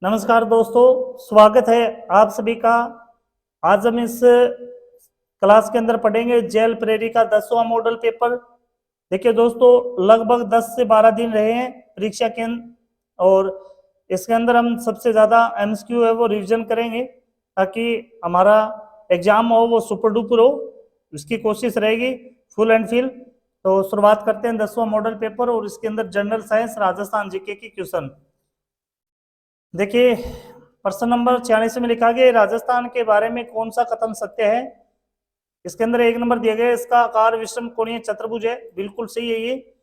नमस्कार दोस्तों, स्वागत है आप सभी का। आज हम इस क्लास के अंदर पढ़ेंगे जेएल प्रेरी का 10वां मॉडल पेपर। देखिए दोस्तों, लगभग 10 से 12 दिन रहे हैं परीक्षा के और इसके अंदर हम सबसे ज़्यादा एमसीक्यू है वो रिवीजन करेंगे ताकि हमारा एग्जाम हो वो सुपर डुपर हो। इसकी कोशिश रहेगी फुल एंड फिल। तो शुरुआत करते हैं 10वां मॉडल पेपर और इसके अंदर जनरल साइंस राजस्थान जीके की क्वेश्चन। देखिए प्रश्न नंबर 46 में लिखा गया राजस्थान के बारे में कौन सा कथन सत्य है। इसके अंदर एक नंबर दिया गया, इसका आकार विषम कोणीय चतुर्भुज है, बिल्कुल सही है ये।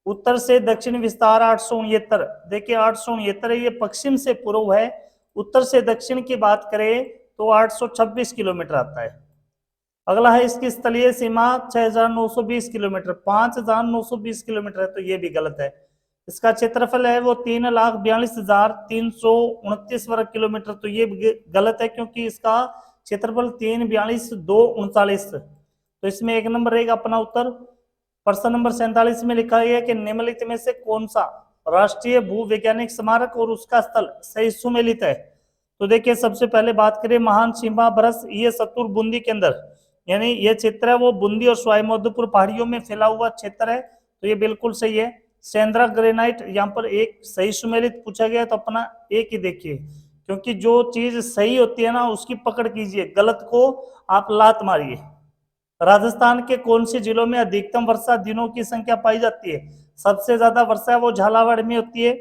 उत्तर से दक्षिण विस्तार 869। देखिए 869 है, ये पश्चिम से पूर्व है। उत्तर से दक्षिण की बात करें तो 826 किलोमीटर आता है। अगला है इसकी स्थलीय सीमा 6920 किलोमीटर, 5920 किलोमीटर है, तो ये भी गलत है। इसका क्षेत्रफल है वो 3,42,329 वर्ग किलोमीटर, तो ये गलत है क्योंकि इसका क्षेत्रफल 3,42,239। तो इसमें एक नंबर रहेगा अपना उत्तर। प्रश्न नंबर 47 में लिखा है कि निम्नलिखित में से कौन सा राष्ट्रीय भूवैज्ञानिक स्मारक और उसका स्थल सही सुमेलित है। तो देखिए सबसे पहले बात करें महान सिम्हा ब्रस, ये सत्तूर बूंदी के अंदर, यानी ये क्षेत्र है वो बूंदी और सवाईमाधोपुर पहाड़ियों में फैला हुआ क्षेत्र है, तो ये बिल्कुल सही है। सेंद्रा ग्रेनाइट, यहाँ पर एक सही सुमेलित पूछा गया तो अपना एक ही देखिए, क्योंकि जो चीज सही होती है ना उसकी पकड़ कीजिए, गलत को आप लात मारिए। राजस्थान के कौन से जिलों में अधिकतम वर्षा दिनों की संख्या पाई जाती है। सबसे ज्यादा वर्षा है वो झालावाड़ में होती है,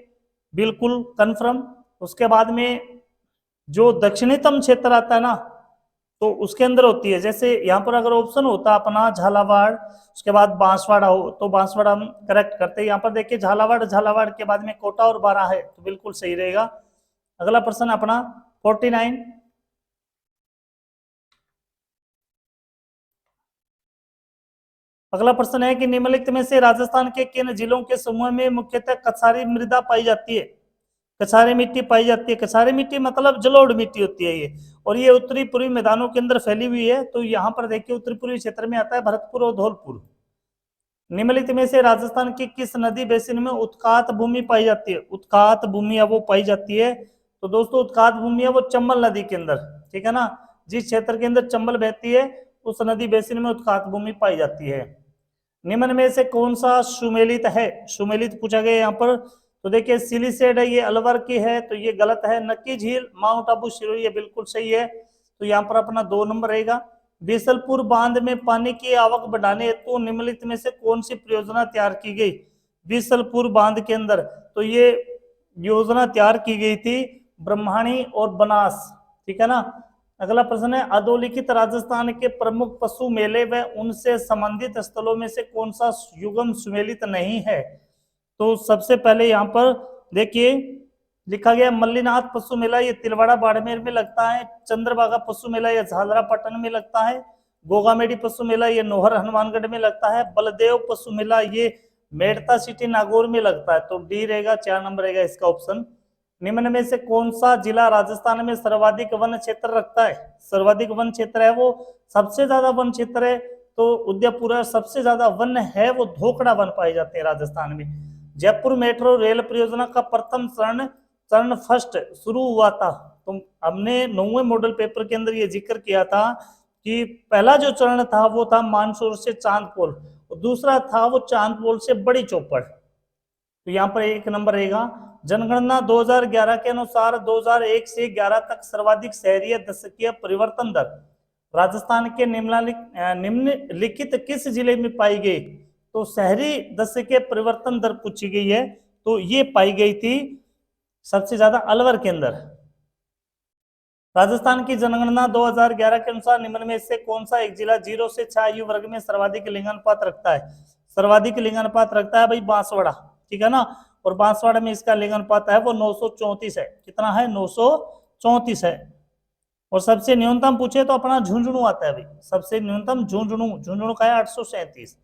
बिल्कुल कन्फर्म। उसके बाद में जो दक्षिणतम क्षेत्र आता है ना तो उसके अंदर होती है, जैसे यहाँ पर अगर ऑप्शन होता अपना झालावाड़, उसके बाद बांसवाड़ा हो तो बांसवाड़ा हम करेक्ट करते हैं। यहाँ पर देखिए झालावाड़, झालावाड़ के बाद में कोटा और बारा है, तो बिल्कुल सही रहेगा। अगला प्रश्न अपना 49। अगला प्रश्न है कि निम्नलिखित में से राजस्थान के किन जिलों के समूह में मुख्यतः कछारी मृदा पाई जाती है। कछारी मिट्टी पाई जाती है। कछारी मिट्टी मतलब जलोढ़ मिट्टी होती है ये, और ये उत्तरी पूर्वी मैदानों के अंदर फैली हुई है। तो यहाँ पर देखिए उत्तरी पूर्वी क्षेत्र में आता है भरतपुर और धौलपुर। निम्नलिखित में से राजस्थान की किस नदी बेसिन में उत्कात भूमि पाई जाती है। उत्कात भूमि है वो पाई जाती है, तो दोस्तों उत्कात भूमि है वो चंबल नदी के अंदर, ठीक है ना। जिस क्षेत्र के अंदर चंबल बहती है उस नदी बेसिन में उत्कात भूमि पाई जाती है। निम्न में से कौन सा सुमेलित है। सुमेलित पूछा गया यहाँ पर, तो देखिए सिलिसेड है, ये अलवर की है, तो ये गलत है। नक्की झील माउंट आबू सिरोही, ये बिल्कुल सही है, तो यहाँ पर अपना 2 नंबर रहेगा। बीसलपुर बांध में पानी की आवक बढ़ाने हेतु निम्नलिखित में से कौन सी परियोजना तैयार की गई। बीसलपुर बांध के अंदर तो ये योजना तैयार की गई थी ब्रह्माणी और बनास, ठीक है ना। अगला प्रश्न है अधोलिखित राजस्थान के प्रमुख पशु मेले व उनसे संबंधित स्थलों में से कौन सा युग्म सुमेलित नहीं है। तो सबसे पहले यहाँ पर देखिए लिखा गया मल्लीनाथ पशु मेला, ये तिलवाड़ा बाड़मेर में लगता है। चंद्रभागा पशु मेला ये झालरापाटन में लगता है। गोगामेडी पशु मेला ये नोहर हनुमानगढ़ में लगता है। बलदेव पशु मेला ये मेड़ता सिटी नागौर में लगता है, तो डी रहेगा, 4 नंबर रहेगा इसका ऑप्शन। निम्न में से कौन सा जिला राजस्थान में सर्वाधिक वन क्षेत्र रखता है। सर्वाधिक वन क्षेत्र है वो, सबसे ज्यादा वन क्षेत्र है तो उदयपुर, सबसे ज्यादा वन है वो धोकड़ा वन पाए जाते हैं राजस्थान में। जयपुर मेट्रो रेल परियोजना का प्रथम चरण फर्स्ट शुरू हुआ था, तो हमने 9वें मॉडल पेपर के अंदर ये जिक्र किया था कि पहला जो चरण था वो था मानसूर से चांदपोल, और दूसरा था वो चांदपोल से बड़ी चौपड़, तो यहाँ पर 1 नंबर रहेगा। जनगणना 2011 के अनुसार 2001 से 11 तक सर्वाधिक शहरीय दशकीय परिवर्तन दर राजस्थान के निम्नलिखित किस जिले में पाई गई। तो शहरी दशकीय परिवर्तन दर पूछी गई है, तो ये पाई गई थी सबसे ज्यादा अलवर के अंदर। राजस्थान की जनगणना 2011 के अनुसार निम्न में से कौन सा एक जिला 0 से 6 आयु वर्ग में सर्वाधिक लिंगानुपात रखता है। सर्वाधिक लिंगानुपात रखता है भाई बांसवाड़ा, ठीक है ना, और बांसवाड़ा में इसका लिंगानुपात है वो 934 है। कितना है, 934 है। और सबसे न्यूनतम पूछे तो अपना झुंझुनू आता है भाई, सबसे न्यूनतम झुंझुनू का है 837।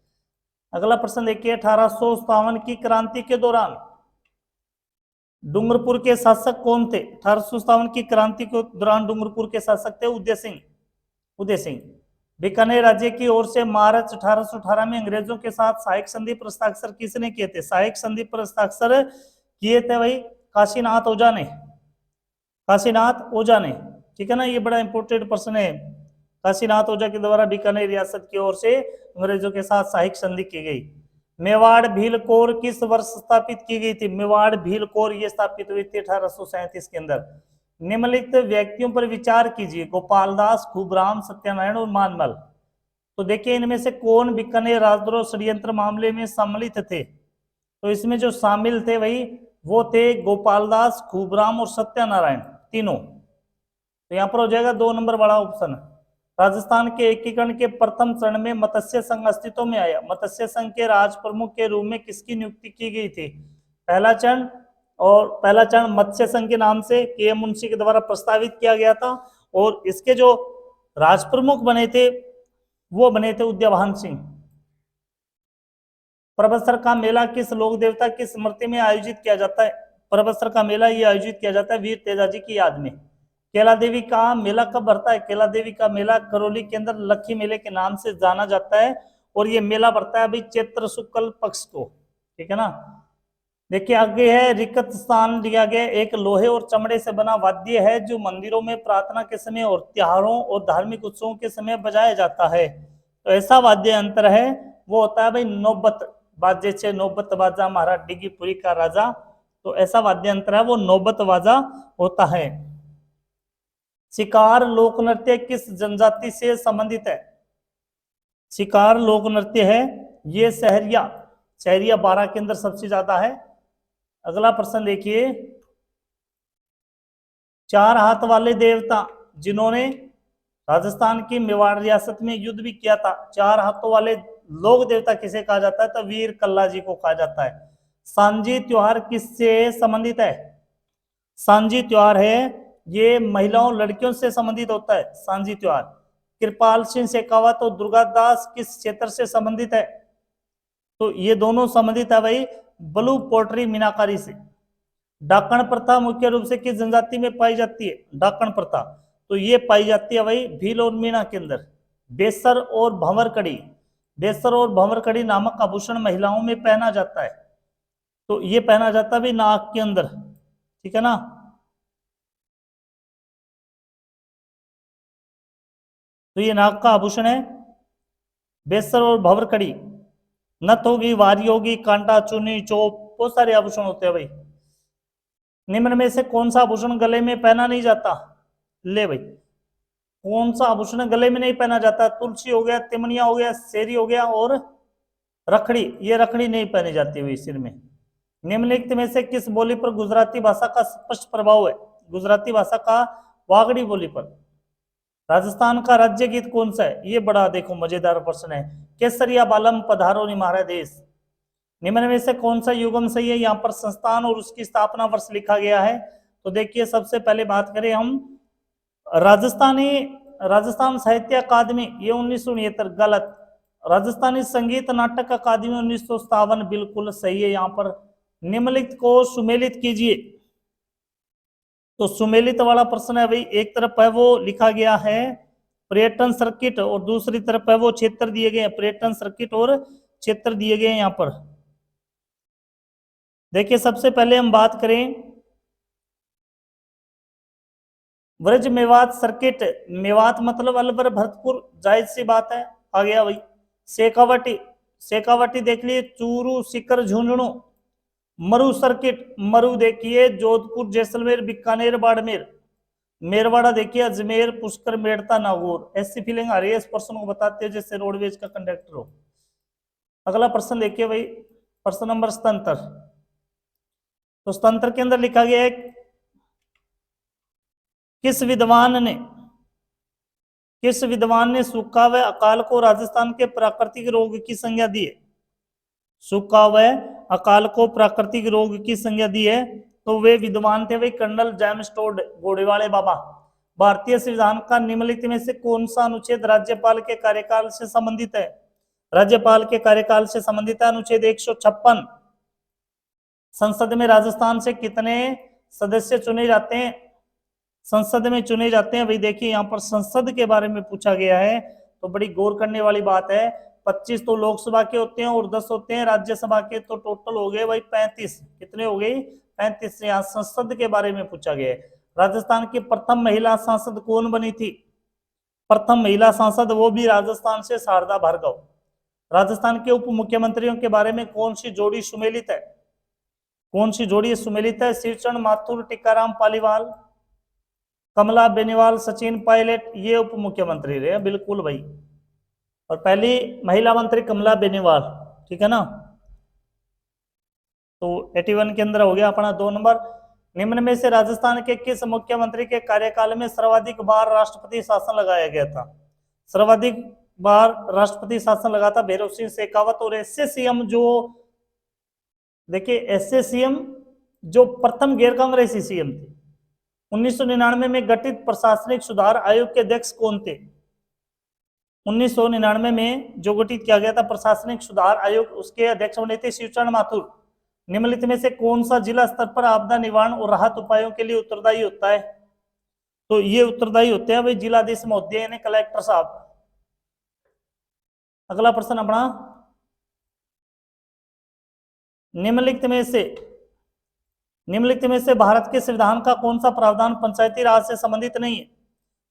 अगला प्रश्न देखिए 1857 की क्रांति के दौरान डूंगरपुर के शासक कौन थे। 1857 की क्रांति के दौरान डूंगरपुर के शासक थे उदय सिंह। बीकानेर राज्य की ओर से मार्च 1818 में अंग्रेजों के साथ सहायक संधि पर हस्ताक्षर किसने किए थे। सहायक संधि पर हस्ताक्षर किए थे भाई काशीनाथ ओझा ने। काशीनाथ ओझा ने, ठीक है ना, ये बड़ा इंपॉर्टेंट प्रश्न है। काशीनाथ ओझा के द्वारा बीकानेर रियासत की ओर से अंग्रेजों के साथ साहिक संधि की गई। मेवाड़ भील कोर किस वर्ष स्थापित की गई थी? मेवाड़ भील कोर ये स्थापित हुई थी 1837 के अंदर। निम्नलिखित व्यक्तियों पर विचार कीजिए, गोपाल दास, खूबराम, सत्यनारायण और मानमल। तो देखिए इनमें से कौन बीकानेर राजद्रोह षड्यंत्र मामले में सम्मिलित थे? तो इसमें जो शामिल थे वही वो थे गोपाल दास, खूबराम और सत्यनारायण, तीनों। तो यहाँ पर हो जाएगा 2 नंबर वाला ऑप्शन। राजस्थान के एकीकरण के प्रथम चरण में मत्स्य संघ अस्तित्व में आया। मत्स्य संघ के राज प्रमुख के रूप में किसकी नियुक्ति की गई थी? पहला चरण मत्स्य संघ के नाम से के मुंशी के द्वारा प्रस्तावित किया गया था, और इसके जो राज प्रमुख बने थे वो बने थे उद्याभान सिंह। परबतसर का मेला किस लोक देवता की स्मृति में आयोजित किया जाता है? परबतसर का मेला ये आयोजित किया जाता है वीर तेजाजी की याद में। कैला देवी का मेला कब भरता है? कैला देवी का मेला करौली के अंदर लक्खी मेले के नाम से जाना जाता है, और ये मेला भरता है अभी चैत्र शुक्ल पक्ष को, ठीक है ना। देखिए आगे है, रिक्त स्थान दिया गया एक लोहे और चमड़े से बना वाद्य है जो मंदिरों में प्रार्थना के समय और त्योहारों और धार्मिक उत्सवों के समय बजाया जाता है। तो ऐसा वाद्य यंत्र है वो होता है भाई नौबत बाजे छे, नौबत बाजा महाराज डिगीपुरी का राजा। तो ऐसा वाद्य यंत्र है वो नौबत बाजा होता है। शिकार लोक नृत्य किस जनजाति से संबंधित है? शिकार लोक नृत्य है ये सहरिया 12 के अंदर सबसे ज्यादा है। अगला प्रश्न देखिए, 4 हाथ वाले देवता जिन्होंने राजस्थान की मेवाड़ रियासत में युद्ध भी किया था, 4 हाथों वाले लोक देवता किसे कहा जाता है? तो वीर कल्ला जी को कहा जाता है। सांझी त्योहार किससे संबंधित है? सांझी त्योहार है ये महिलाओं लड़कियों से संबंधित होता है सांझी त्योहार। कृपाल सिंह शेखावत और दुर्गादास किस क्षेत्र से संबंधित है? तो ये दोनों संबंधित है भाई ब्लू पोट्री मीनाकारी से। डाकण प्रथा मुख्य रूप से किस जनजाति में पाई जाती है? डाकण प्रथा तो ये पाई जाती है भाई भील और मीणा के अंदर। बेसर और भंवर कड़ी नामक आभूषण महिलाओं में पहना जाता है, तो ये पहना जाता है भाई नाक के अंदर, ठीक है ना। तो ये नाक का आभूषण है बेसर और भंवर कड़ी। नथ होगी, वारी होगी, कांटा, चुनी, चोप, बहुत सारे आभूषण होते हैं भाई। निम्न में से कौन सा आभूषण गले में पहना नहीं जाता? ले भाई, कौन सा आभूषण गले में नहीं पहना जाता? तुलसी हो गया, तिमनिया हो गया, शेरी हो गया और रखड़ी। ये रखड़ी नहीं पहनी जाती हुई सिर में। निम्नलिखित में से किस बोली पर गुजराती भाषा का स्पष्ट प्रभाव है? गुजराती भाषा का वागड़ी बोली पर। राजस्थान का राज्य गीत कौन सा है? ये बड़ा देखो मजेदार प्रश्न है। केसरिया बालम पधारो निमारा देश। निम्न में से कौन सा युगम सही है? यहाँ पर संस्थान और उसकी स्थापना वर्ष लिखा गया है। तो देखिए सबसे पहले बात करें हम राजस्थान साहित्य अकादमी, ये 1969 गलत। राजस्थानी संगीत नाटक अकादमी 1957 बिल्कुल सही है। यहाँ पर निम्नलिखित को सुमेलित कीजिए। तो सुमेलित वाला प्रश्न है भाई, एक तरफ है वो लिखा गया है पर्यटन सर्किट और दूसरी तरफ है वो क्षेत्र दिए गए हैं, पर्यटन सर्किट और क्षेत्र दिए गए हैं। यहाँ पर देखिए सबसे पहले हम बात करें ब्रज मेवात सर्किट। मेवात मतलब अलवर भरतपुर, जायज सी बात है, आ गया भाई। शेखावटी देख लिए, चूरू, सीकर, झुंझुनू। मरु सर्किट, मरु देखिए जोधपुर, जैसलमेर, बीकानेर, बाड़मेर। मेरवाड़ा देखिए अजमेर, पुष्कर, मेड़ता, नागौर। ऐसी फीलिंग आ रही है इस प्रश्न को बताते हैं जैसे रोडवेज का कंडक्टर हो। अगला प्रश्न देखिए भाई, प्रश्न नंबर 77। तो 77 के अंदर लिखा गया है किस विद्वान ने सूखा व अकाल को राजस्थान के प्राकृतिक रोग की संज्ञा दी है? सूखा व अकाल को प्राकृतिक रोग की संज्ञा दी है तो वे विद्वान थे भाई कर्नल जेम्स टोड, घोड़ेवाले बाबा। भारतीय संविधान का निम्नलिखित में से कौन सा अनुच्छेद राज्यपाल के कार्यकाल से संबंधित है? राज्यपाल के कार्यकाल से संबंधित है अनुच्छेद 156। संसद में राजस्थान से कितने सदस्य चुने जाते हैं? संसद में चुने जाते हैं भाई देखिए यहाँ पर संसद के बारे में पूछा गया है, तो बड़ी गौर करने वाली बात है। 25 तो लोकसभा के होते हैं और 10 होते हैं राज्यसभा के, तो टोटल हो गए भाई 35। कितने हो गए? 35। यहाँ संसद के बारे में पूछा गया है। राजस्थान की प्रथम महिला सांसद कौन बनी थी? प्रथम महिला सांसद वो भी राजस्थान से शारदा भार्गव। राजस्थान के उप मुख्यमंत्रियों के बारे में कौन सी जोड़ी सुमेलित है? कौन सी जोड़ी सुमेलित है? शिवचरण माथुर, टीकाराम पालीवाल, कमला बेनीवाल, सचिन पायलट, ये उप मुख्यमंत्री रहे। बिल्कुल भाई। और पहली महिला मंत्री कमला बेनीवाल, ठीक है ना। तो 81 के अंदर हो गया अपना 2 नंबर। निम्न में से राजस्थान के किस मुख्यमंत्री के कार्यकाल में सर्वाधिक बार राष्ट्रपति शासन लगाया गया था? सर्वाधिक बार राष्ट्रपति शासन लगा था भैरव सिंह शेखावत। और ऐसे सीएम जो, देखिए ऐसे सीएम जो प्रथम गैर कांग्रेसी सीएम थे। 1999 में गठित प्रशासनिक सुधार आयोग के अध्यक्ष कौन थे? 1999 में जो गठित किया गया था प्रशासनिक सुधार आयोग, उसके अध्यक्ष बने थे शिवचरण माथुर। निम्नलिखित में से कौन सा जिला स्तर पर आपदा निवारण और राहत उपायों के लिए उत्तरदायी होता है? तो ये उत्तरदायी होते हैं भाई जिलाधीश महोदय यानी कलेक्टर साहब। अगला प्रश्न अपना, निम्नलिखित में से भारत के संविधान का कौन सा प्रावधान पंचायती राज से संबंधित नहीं है?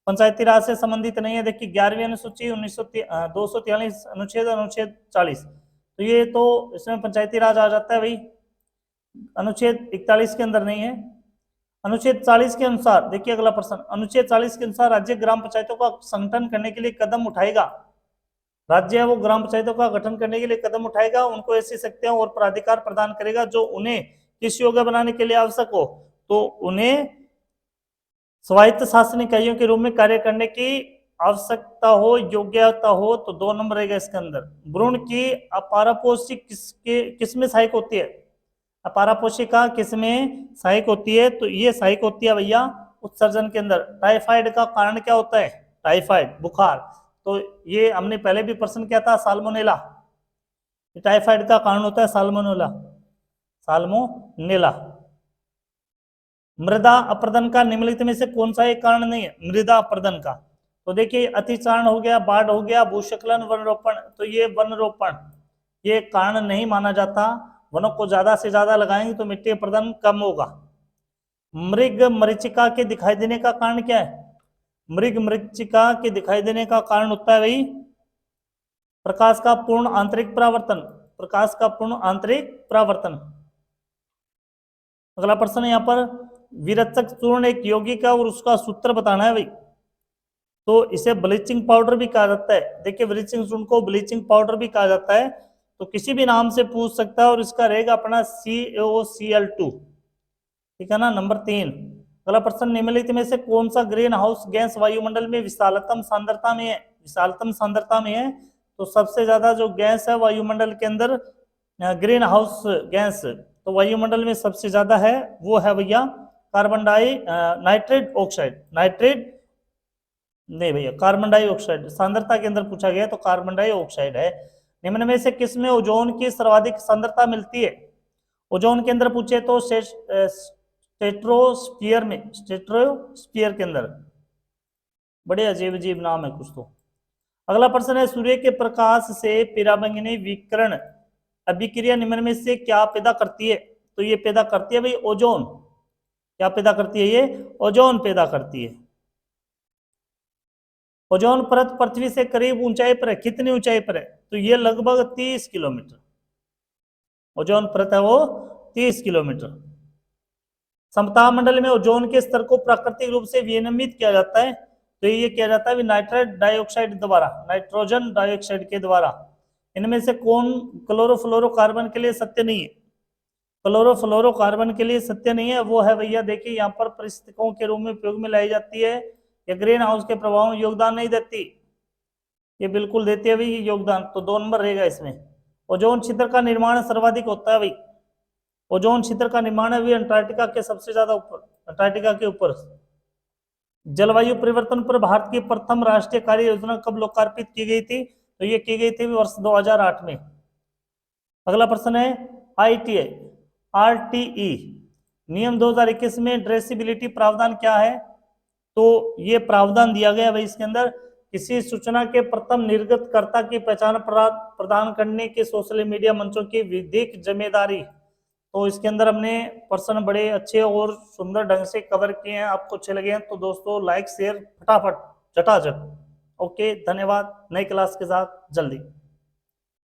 पंचायती राज से संबंधित नहीं है। देखिए 11वीं अनुसूची 243 अनुच्छेद 40, तो ये तो इसमें पंचायती राज आ जाता है भाई। अनुच्छेद 41 के अंदर नहीं है। अनुच्छेद 40 के अनुसार, देखिए अगला प्रश्न, अनुच्छेद 40 के अनुसार राज्य ग्राम पंचायतों का संगठन करने के लिए कदम उठाएगा। राज्य है वो ग्राम पंचायतों का गठन करने के लिए कदम उठाएगा, उनको ऐसी शक्तियां और प्राधिकार प्रदान करेगा जो उन्हें किस योग्य बनाने के लिए आवश्यक हो। तो उन्हें स्वायत्त शासन इकाइयों के रूप में कार्य करने की आवश्यकता हो, योग्यता हो। तो 2 नंबर रहेगा इसके अंदर। भ्रूण की अपारापोषी किसमें सहायक होती है? अपारापोषिका किसमें सहायक होती है? तो ये सहायक होती है भैया उत्सर्जन के अंदर। टाइफाइड का कारण क्या होता है? टाइफाइड बुखार। तो ये हमने पहले भी प्रश्न किया था, साल्मोनेला। टाइफाइड का कारण होता है साल्मोनेला, साल्मोनेला। मृदा अपर्दन का निम्नलिखित में से कौन सा एक कारण नहीं है? मृदा अपर्दन का, तो देखिए अतिचारण हो गया, बाढ़ हो गया, भूस्खलन, वनरोपण। तो ये वनरोपण ये कारण नहीं माना जाता। वनों को ज्यादा से ज्यादा लगाएंगे तो मिट्टी अपर्दन कम होगा। मृग मरीचिका के दिखाई देने का कारण क्या है? मृग मरीचिका के दिखाई देने का कारण होता है भाई प्रकाश का पूर्ण आंतरिक परावर्तन। प्रकाश का पूर्ण आंतरिक परावर्तन। अगला प्रश्न है यहाँ पर, विरचक चूर्ण एक यौगिक और उसका सूत्र बताना है भाई। तो इसे ब्लीचिंग पाउडर भी कहा जाता है। देखिए ब्लीचिंग चूर्ण को ब्लीचिंग पाउडर भी कहा जाता है, तो किसी भी नाम से पूछ सकता है। और इसका रहेगा अपना CaCl2, ठीक है ना। नंबर 3। अगला प्रश्न, निम्नलिखित में से कौन सा ग्रीन हाउस गैस वायुमंडल में विशालतम सांद्रता में है? विशालतम सांद्रता में है, तो सबसे ज्यादा जो गैस है वायुमंडल के अंदर ग्रीन हाउस गैस, तो वायुमंडल में सबसे ज्यादा है वो है भैया कार्बन नाइट्रेट ऑक्साइड। नाइट्रेट नहीं भैया, कार्बन डाइऑक्साइड सांद्रता के अंदर पूछा गया तो कार्बन डाइऑक्साइड है। निम्न में से किसमें ओजोन की सर्वाधिक सांद्रता मिलती है? ओजोन के अंदर पूछे तो स्ट्रेटोस्फीयर में, स्ट्रेटोस्फीयर के अंदर। बड़े अजीब अजीब नाम है कुछ तो। अगला प्रश्न है, सूर्य के प्रकाश से पराबैंगनी विकिरण अभिक्रिया निम्न में से क्या पैदा करती है? तो ये पैदा करती है भाई ओजोन। क्या पैदा करती है? ये ओजोन पैदा करती है। ओजोन परत पृथ्वी से करीब ऊंचाई पर है। कितनी ऊंचाई पर है? तो ये लगभग 30 किलोमीटर। ओजोन परत है वो 30 किलोमीटर। समताप मंडल में ओजोन के स्तर को प्राकृतिक रूप से विनियमित किया जाता है, तो ये किया जाता है नाइट्रस डाइऑक्साइड द्वारा, नाइट्रोजन डाइऑक्साइड के द्वारा। इनमें से कौन क्लोरोफ्लोरोकार्बन के लिए सत्य नहीं है? क्लोरोफ्लोरोकार्बन के लिए सत्य नहीं है वो है भैया, देखिए यहाँ पर परिस्थितियों के रूप में उपयोग में लाई जाती है। ये ग्रीन हाउस के प्रभाव में योगदान नहीं देती, ये बिल्कुल देती है भाई योगदान। तो 2 नंबर रहेगा इसमें। ओजोन छिद्र का निर्माण सर्वाधिक होता है भाई। ओजोन छिद्र का निर्माण है भी अंटार्कटिका के सबसे ज्यादा ऊपर, अंटार्कटिका के ऊपर। जलवायु परिवर्तन पर भारत की प्रथम राष्ट्रीय कार्य योजना कब लोकार्पित की गई थी? तो ये की गई थी वर्ष 2008 में। अगला प्रश्न है, ITI RTE नियम 2021 में ट्रेसिबिलिटी प्रावधान क्या है? तो ये प्रावधान दिया गया भाई इसके अंदर, किसी सूचना के प्रथम निर्गतकर्ता की पहचान प्रदान करने के सोशल मीडिया मंचों की विधिक जिम्मेदारी तो इसके अंदर हमने प्रश्न बड़े अच्छे और सुंदर ढंग से कवर किए हैं। आपको अच्छे लगे हैं तो दोस्तों लाइक शेयर फटाफट झटाझट। ओके, धन्यवाद। नई क्लास के साथ जल्दी।